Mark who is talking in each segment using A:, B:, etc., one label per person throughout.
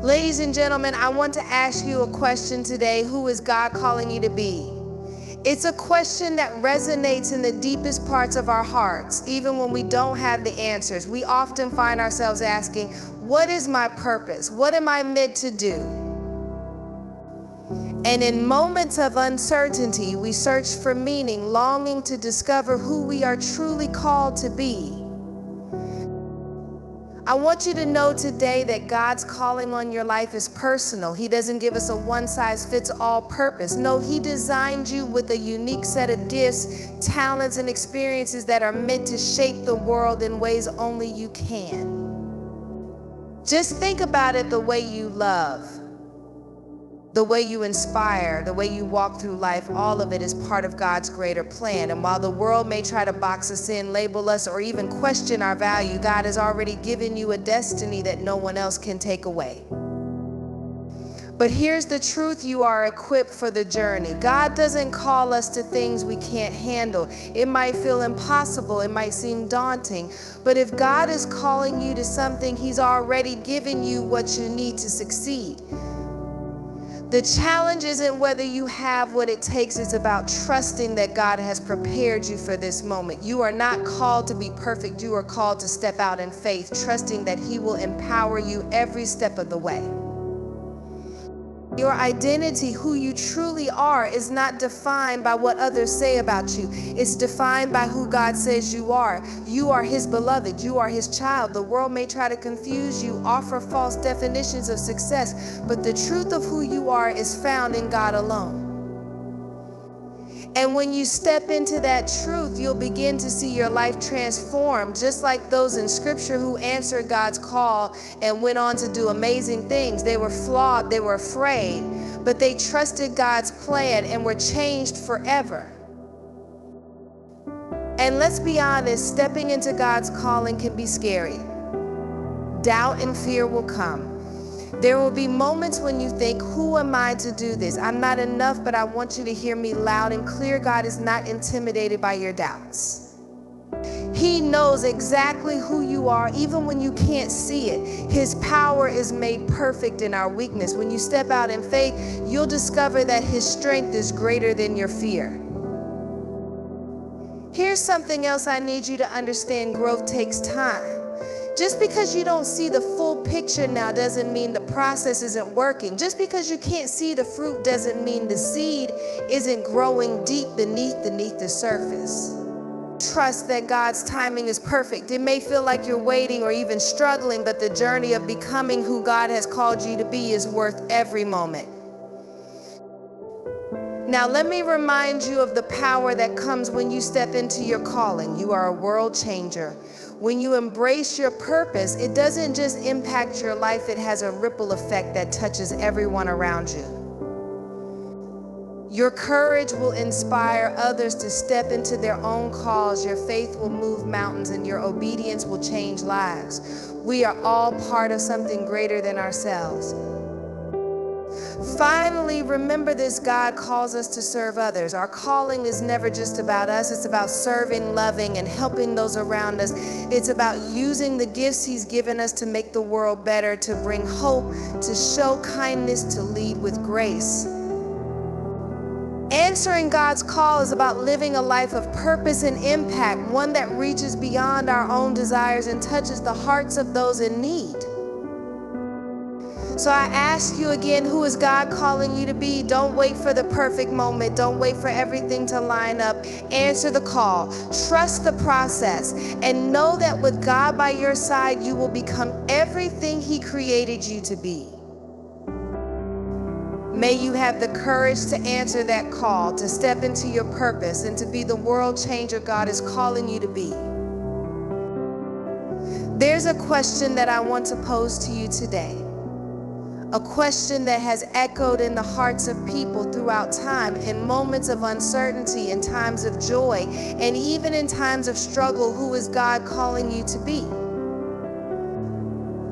A: Ladies and gentlemen, I want to ask you a question today. Who is God calling you to be? It's a question that resonates in the deepest parts of our hearts, even when we don't have the answers. We often find ourselves asking, what is my purpose? What am I meant to do? And in moments of uncertainty, we search for meaning, longing to discover who we are truly called to be. I want you to know today that God's calling on your life is personal. He doesn't give us a one-size-fits-all purpose. No, He designed you with a unique set of gifts, talents, and experiences that are meant to shape the world in ways only you can. Just think about it: the way you love, the way you inspire, the way you walk through life, all of it is part of God's greater plan. And while the world may try to box us in, label us, or even question our value, God has already given you a destiny that no one else can take away. But here's the truth: you are equipped for the journey. God doesn't call us to things we can't handle. It might feel impossible, it might seem daunting, but if God is calling you to something, He's already given you what you need to succeed. The challenge isn't whether you have what it takes, it's about trusting that God has prepared you for this moment. You are not called to be perfect, you are called to step out in faith, trusting that He will empower you every step of the way. Your identity, who you truly are, is not defined by what others say about you. It's defined by who God says you are. You are His beloved. You are His child. The world may try to confuse you, offer false definitions of success, but the truth of who you are is found in God alone. And when you step into that truth, you'll begin to see your life transformed, just like those in Scripture who answered God's call and went on to do amazing things. They were flawed, they were afraid, but they trusted God's plan and were changed forever. And let's be honest, stepping into God's calling can be scary. Doubt and fear will come. There will be moments when you think, who am I to do this? I'm not enough, but I want you to hear me loud and clear. God is not intimidated by your doubts. He knows exactly who you are, even when you can't see it. His power is made perfect in our weakness. When you step out in faith, you'll discover that His strength is greater than your fear. Here's something else I need you to understand: growth takes time. Just because you don't see the full picture now doesn't mean the process isn't working. Just because you can't see the fruit doesn't mean the seed isn't growing deep beneath the surface. Trust that God's timing is perfect. It may feel like you're waiting or even struggling, but the journey of becoming who God has called you to be is worth every moment. Now, let me remind you of the power that comes when you step into your calling. You are a world changer. When you embrace your purpose, it doesn't just impact your life, it has a ripple effect that touches everyone around you. Your courage will inspire others to step into their own calls. Your faith will move mountains, and your obedience will change lives. We are all part of something greater than ourselves. Finally, remember this: God calls us to serve others. Our calling is never just about us. It's about serving, loving, and helping those around us. It's about using the gifts He's given us to make the world better, to bring hope, to show kindness, to lead with grace. Answering God's call is about living a life of purpose and impact, one that reaches beyond our own desires and touches the hearts of those in need. So I ask you again, who is God calling you to be? Don't wait for the perfect moment. Don't wait for everything to line up. Answer the call. Trust the process. And know that with God by your side, you will become everything He created you to be. May you have the courage to answer that call, to step into your purpose, and to be the world changer God is calling you to be. There's a question that I want to pose to you today. A question that has echoed in the hearts of people throughout time, in moments of uncertainty, in times of joy, and even in times of struggle. Who is God calling you to be?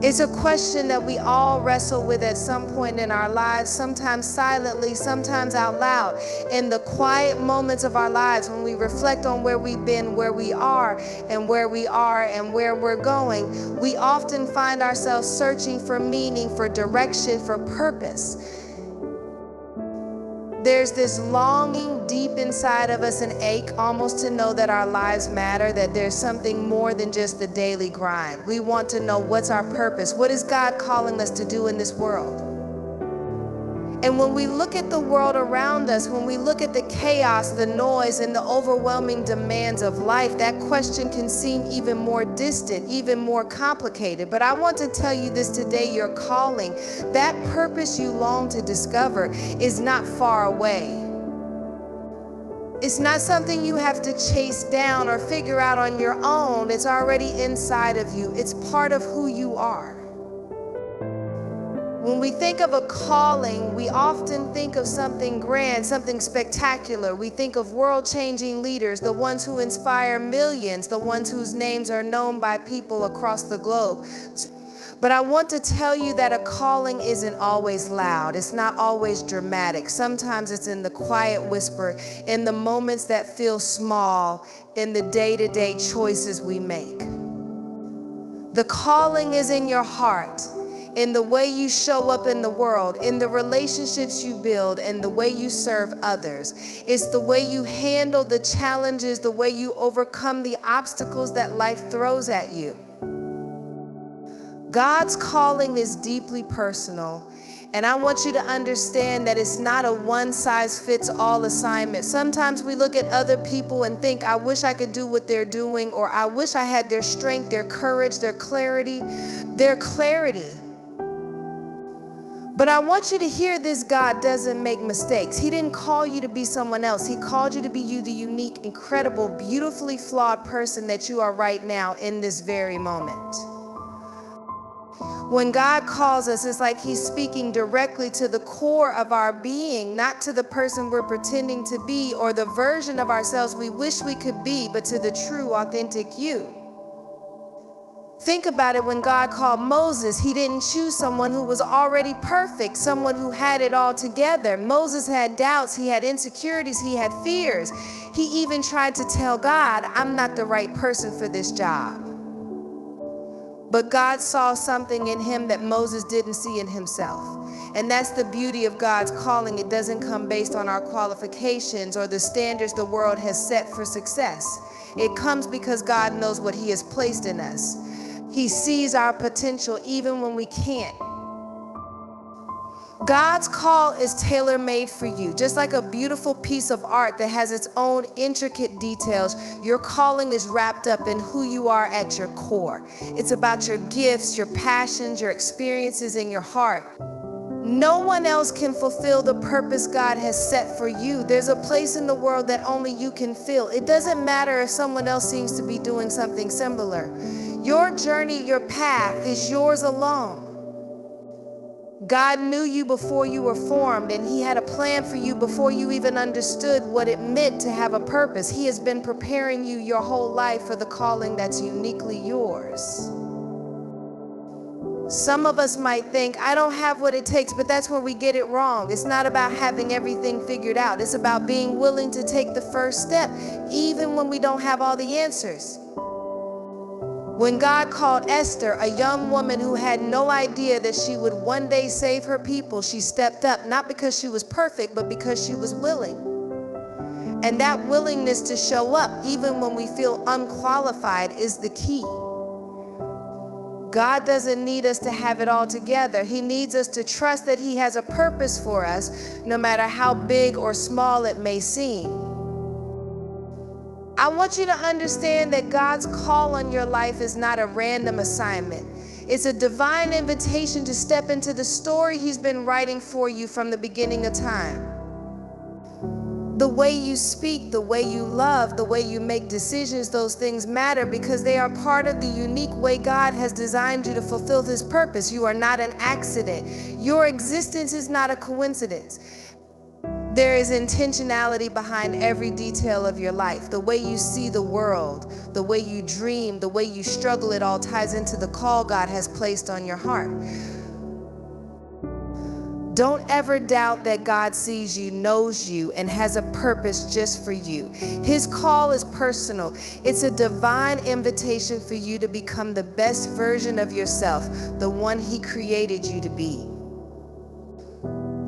A: It's a question that we all wrestle with at some point in our lives, sometimes silently, sometimes out loud. In the quiet moments of our lives, when we reflect on where we've been, where we are, and where we're going, we often find ourselves searching for meaning, for direction, for purpose. There's this longing deep inside of us, an ache almost to know that our lives matter, that there's something more than just the daily grind. We want to know, what's our purpose? What is God calling us to do in this world? And when we look at the world around us, when we look at the chaos, the noise, and the overwhelming demands of life, that question can seem even more distant, even more complicated. But I want to tell you this today: your calling, that purpose you long to discover, is not far away. It's not something you have to chase down or figure out on your own. It's already inside of you. It's part of who you are. When we think of a calling, we often think of something grand, something spectacular. We think of world-changing leaders, the ones who inspire millions, the ones whose names are known by people across the globe. But I want to tell you that a calling isn't always loud. It's not always dramatic. Sometimes it's in the quiet whisper, in the moments that feel small, in the day-to-day choices we make. The calling is in your heart, in the way you show up in the world, in the relationships you build, and the way you serve others. It's the way you handle the challenges, the way you overcome the obstacles that life throws at you. God's calling is deeply personal, and I want you to understand that it's not a one-size-fits-all assignment. Sometimes we look at other people and think, I wish I could do what they're doing, or I wish I had their strength, their courage, their clarity. But I want you to hear this: God doesn't make mistakes. He didn't call you to be someone else. He called you to be you, the unique, incredible, beautifully flawed person that you are right now in this very moment. When God calls us, it's like He's speaking directly to the core of our being, not to the person we're pretending to be or the version of ourselves we wish we could be, but to the true, authentic you. Think about it. When God called Moses, He didn't choose someone who was already perfect, someone who had it all together. Moses had doubts, he had insecurities, he had fears. He even tried to tell God, I'm not the right person for this job. But God saw something in him that Moses didn't see in himself. And that's the beauty of God's calling. It doesn't come based on our qualifications or the standards the world has set for success. It comes because God knows what He has placed in us. He sees our potential even when we can't. God's call is tailor-made for you. Just like a beautiful piece of art that has its own intricate details, your calling is wrapped up in who you are at your core. It's about your gifts, your passions, your experiences, and your heart. No one else can fulfill the purpose God has set for you. There's a place in the world that only you can fill. It doesn't matter if someone else seems to be doing something similar. Your journey, your path is yours alone. God knew you before you were formed, and He had a plan for you before you even understood what it meant to have a purpose. He has been preparing you your whole life for the calling that's uniquely yours. Some of us might think, I don't have what it takes, but that's where we get it wrong. It's not about having everything figured out. It's about being willing to take the first step, even when we don't have all the answers. When God called Esther, a young woman who had no idea that she would one day save her people, she stepped up, not because she was perfect, but because she was willing. And that willingness to show up, even when we feel unqualified, is the key. God doesn't need us to have it all together. He needs us to trust that He has a purpose for us, no matter how big or small it may seem. I want you to understand that God's call on your life is not a random assignment. It's a divine invitation to step into the story He's been writing for you from the beginning of time. The way you speak, the way you love, the way you make decisions, those things matter because they are part of the unique way God has designed you to fulfill His purpose. You are not an accident. Your existence is not a coincidence. There is intentionality behind every detail of your life. The way you see the world, the way you dream, the way you struggle, it all ties into the call God has placed on your heart. Don't ever doubt that God sees you, knows you, and has a purpose just for you. His call is personal. It's a divine invitation for you to become the best version of yourself, the one He created you to be.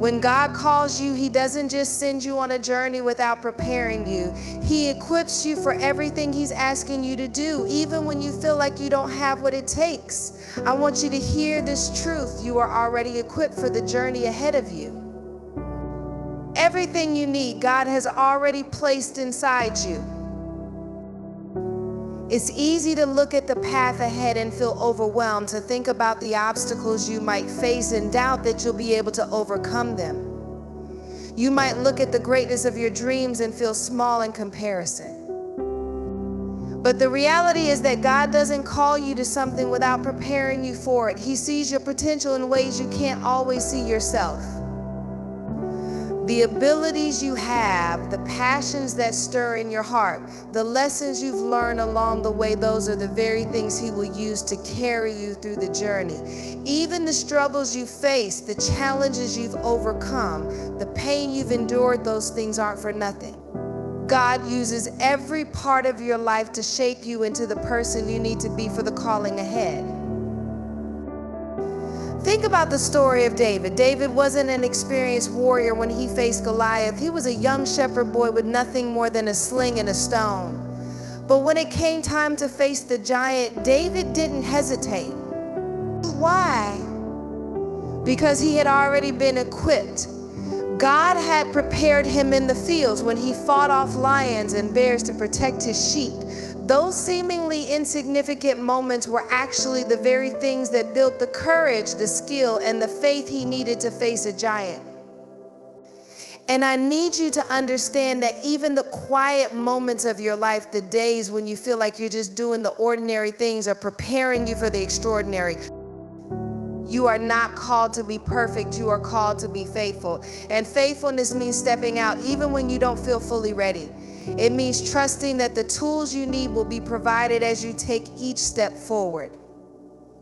A: When God calls you, He doesn't just send you on a journey without preparing you. He equips you for everything He's asking you to do, even when you feel like you don't have what it takes. I want you to hear this truth. You are already equipped for the journey ahead of you. Everything you need, God has already placed inside you. It's easy to look at the path ahead and feel overwhelmed, to think about the obstacles you might face and doubt that you'll be able to overcome them. You might look at the greatness of your dreams and feel small in comparison. But the reality is that God doesn't call you to something without preparing you for it. He sees your potential in ways you can't always see yourself. The abilities you have, the passions that stir in your heart, the lessons you've learned along the way, those are the very things He will use to carry you through the journey. Even the struggles you face, the challenges you've overcome, the pain you've endured, those things aren't for nothing. God uses every part of your life to shape you into the person you need to be for the calling ahead. Think about the story of David. David wasn't an experienced warrior when he faced Goliath. He was a young shepherd boy with nothing more than a sling and a stone. But when it came time to face the giant, David didn't hesitate. Why? Because he had already been equipped. God had prepared him in the fields when he fought off lions and bears to protect his sheep. Those seemingly insignificant moments were actually the very things that built the courage, the skill, and the faith he needed to face a giant. And I need you to understand that even the quiet moments of your life, the days when you feel like you're just doing the ordinary things, are preparing you for the extraordinary. You are not called to be perfect. You are called to be faithful. And faithfulness means stepping out even when you don't feel fully ready. It means trusting that the tools you need will be provided as you take each step forward.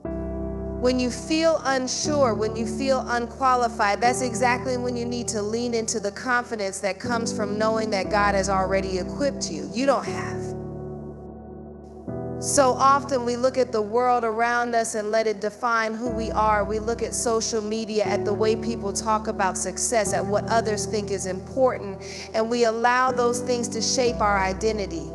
A: When you feel unsure, when you feel unqualified, that's exactly when you need to lean into the confidence that comes from knowing that God has already equipped you. You don't have. So often we look at the world around us and let it define who we are. We look at social media, at the way people talk about success, at what others think is important, and we allow those things to shape our identity.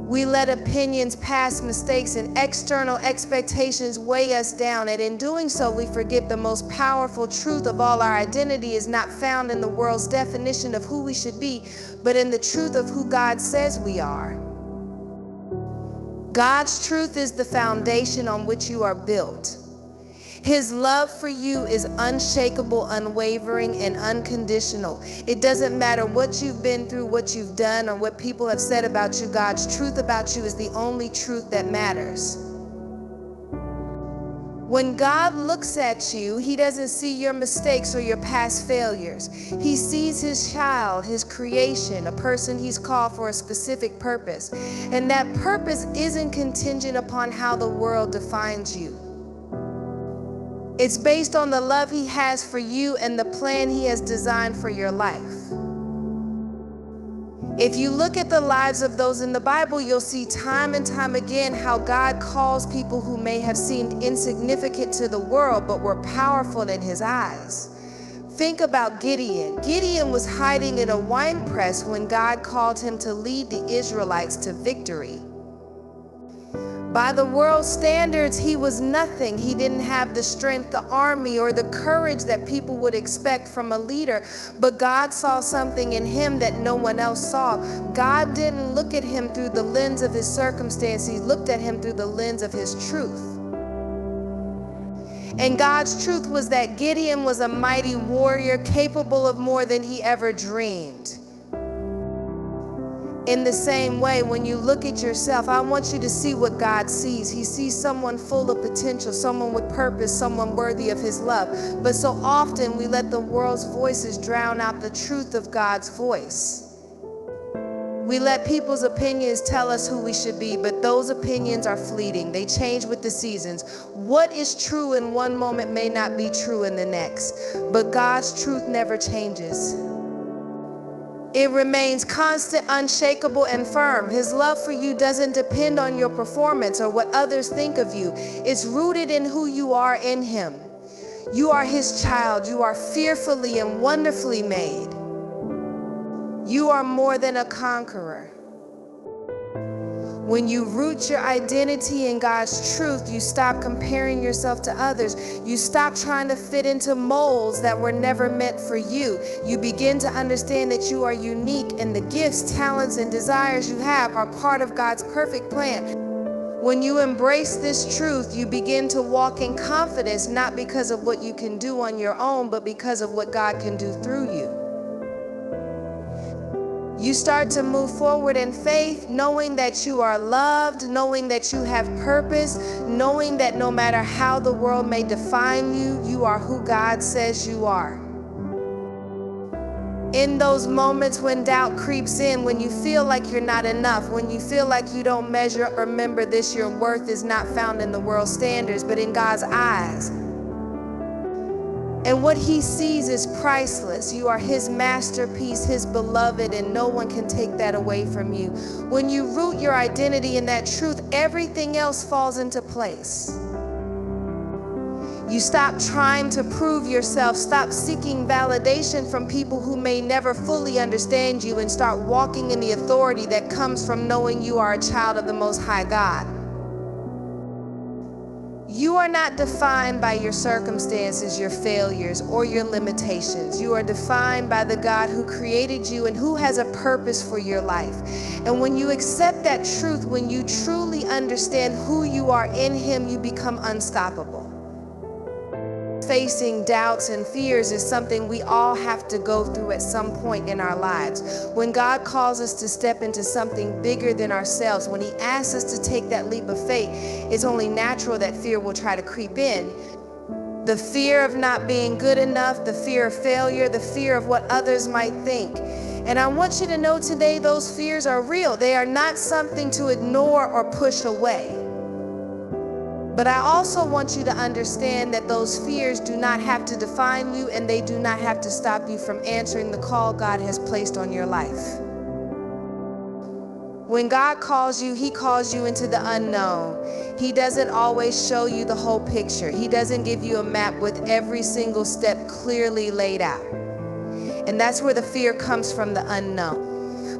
A: We let opinions, past mistakes, and external expectations weigh us down, and in doing so, we forget the most powerful truth of all. Our identity is not found in the world's definition of who we should be, but in the truth of who God says we are. God's truth is the foundation on which you are built. His love for you is unshakable, unwavering, and unconditional. It doesn't matter what you've been through, what you've done, or what people have said about you. God's truth about you is the only truth that matters. When God looks at you, He doesn't see your mistakes or your past failures. He sees His child, His creation, a person He's called for a specific purpose. And that purpose isn't contingent upon how the world defines you. It's based on the love He has for you and the plan He has designed for your life. If you look at the lives of those in the Bible, you'll see time and time again how God calls people who may have seemed insignificant to the world but were powerful in His eyes. Think about Gideon. Gideon was hiding in a wine press when God called him to lead the Israelites to victory. By the world's standards, he was nothing. He didn't have the strength, the army, or the courage that people would expect from a leader. But God saw something in him that no one else saw. God didn't look at him through the lens of his circumstance. He looked at him through the lens of His truth. And God's truth was that Gideon was a mighty warrior capable of more than he ever dreamed. In the same way, when you look at yourself, I want you to see what God sees. He sees someone full of potential, someone with purpose, someone worthy of his love. But so often we let the world's voices drown out the truth of God's voice. We let people's opinions tell us who we should be, but those opinions are fleeting. They change with the seasons. What is true in one moment may not be true in the next, but God's truth never changes. It remains constant, unshakable, and firm. His love for you doesn't depend on your performance or what others think of you. It's rooted in who you are in him. You are his child. You are fearfully and wonderfully made. You are more than a conqueror. When you root your identity in God's truth, you stop comparing yourself to others. You stop trying to fit into molds that were never meant for you. You begin to understand that you are unique, and the gifts, talents, and desires you have are part of God's perfect plan. When you embrace this truth, you begin to walk in confidence, not because of what you can do on your own, but because of what God can do through you. You start to move forward in faith, knowing that you are loved, knowing that you have purpose, knowing that no matter how the world may define you, you are who God says you are. In those moments when doubt creeps in, when you feel like you're not enough, when you feel like you don't measure up, remember this: your worth is not found in the world's standards, but in God's eyes. And what he sees is priceless. You are his masterpiece, his beloved, and no one can take that away from you. When you root your identity in that truth, everything else falls into place. You stop trying to prove yourself, stop seeking validation from people who may never fully understand you, and start walking in the authority that comes from knowing you are a child of the Most High God. You are not defined by your circumstances, your failures, or your limitations. You are defined by the God who created you and who has a purpose for your life. And when you accept that truth, when you truly understand who you are in him, you become unstoppable. Facing doubts and fears is something we all have to go through at some point in our lives. When God calls us to step into something bigger than ourselves, when he asks us to take that leap of faith, it's only natural that fear will try to creep in. The fear of not being good enough, the fear of failure, the fear of what others might think. And I want you to know today, those fears are real. They are not something to ignore or push away. But I also want you to understand that those fears do not have to define you, and they do not have to stop you from answering the call God has placed on your life. When God calls you, he calls you into the unknown. He doesn't always show you the whole picture. He doesn't give you a map with every single step clearly laid out. And that's where the fear comes from, the unknown.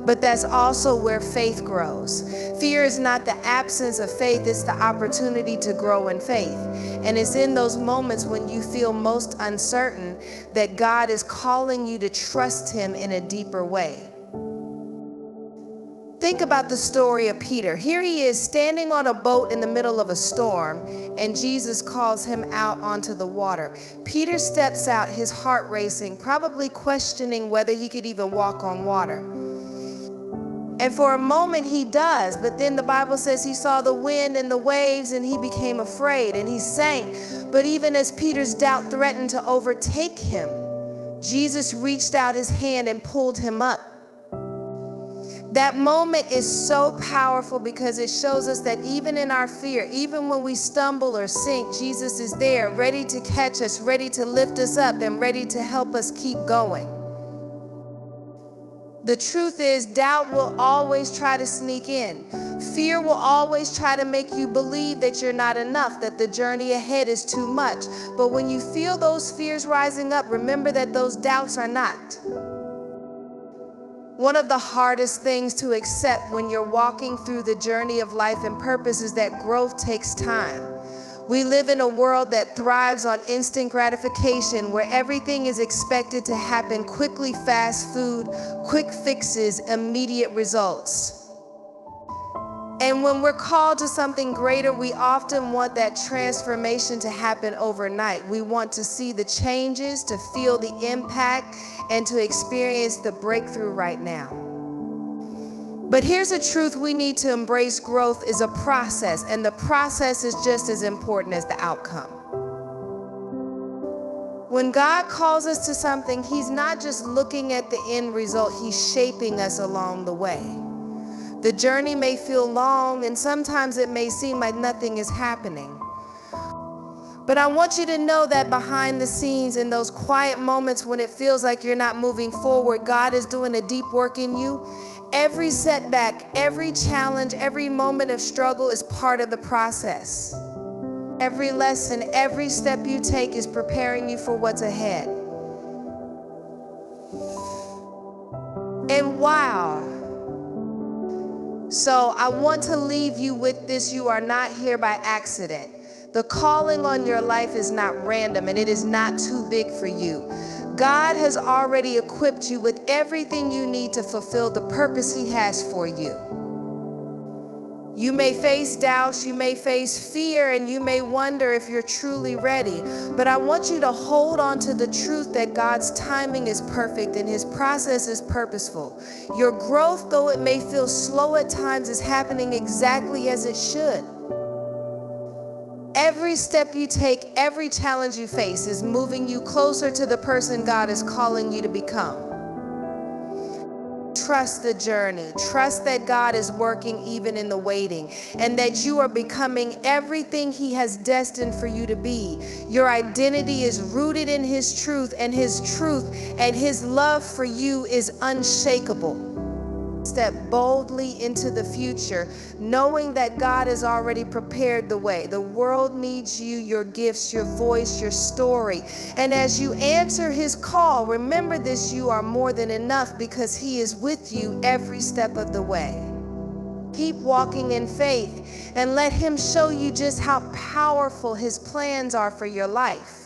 A: But that's also where faith grows. Fear is not the absence of faith, it's the opportunity to grow in faith. And it's in those moments when you feel most uncertain that God is calling you to trust him in a deeper way. Think about the story of Peter. Here he is standing on a boat in the middle of a storm, and Jesus calls him out onto the water. Peter steps out, his heart racing, probably questioning whether he could even walk on water. And for a moment he does, but then the Bible says he saw the wind and the waves and he became afraid and he sank. But even as Peter's doubt threatened to overtake him, Jesus reached out his hand and pulled him up. That moment is so powerful because it shows us that even in our fear, even when we stumble or sink, Jesus is there, ready to catch us, ready to lift us up, and ready to help us keep going. The truth is, doubt will always try to sneak in. Fear will always try to make you believe that you're not enough, that the journey ahead is too much. But when you feel those fears rising up, remember that those doubts are not. One of the hardest things to accept when you're walking through the journey of life and purpose is that growth takes time. We live in a world that thrives on instant gratification, where everything is expected to happen quickly: fast food, quick fixes, immediate results. And when we're called to something greater, we often want that transformation to happen overnight. We want to see the changes, to feel the impact, and to experience the breakthrough right now. But here's a truth we need to embrace: growth is a process, and the process is just as important as the outcome. When God calls us to something, He's not just looking at the end result, He's shaping us along the way. The journey may feel long, and sometimes it may seem like nothing is happening. But I want you to know that behind the scenes, in those quiet moments when it feels like you're not moving forward, God is doing a deep work in you. Every setback, every challenge, every moment of struggle is part of the process. Every lesson, every step you take is preparing you for what's ahead. And wow. So I want to leave you with this: you are not here by accident. The calling on your life is not random, and it is not too big for you. God has already equipped you with everything you need to fulfill the purpose He has for you. You may face doubts, you may face fear, and you may wonder if you're truly ready. But I want you to hold on to the truth that God's timing is perfect and His process is purposeful. Your growth, though it may feel slow at times, is happening exactly as it should. Every step you take, every challenge you face is moving you closer to the person God is calling you to become. Trust the journey. Trust that God is working even in the waiting, and that you are becoming everything He has destined for you to be. Your identity is rooted in His truth, and His love for you is unshakable. Step boldly into the future, knowing that God has already prepared the way. The world needs you, your gifts, your voice, your story. And as you answer His call, remember this: you are more than enough, because He is with you every step of the way. Keep walking in faith and let Him show you just how powerful His plans are for your life.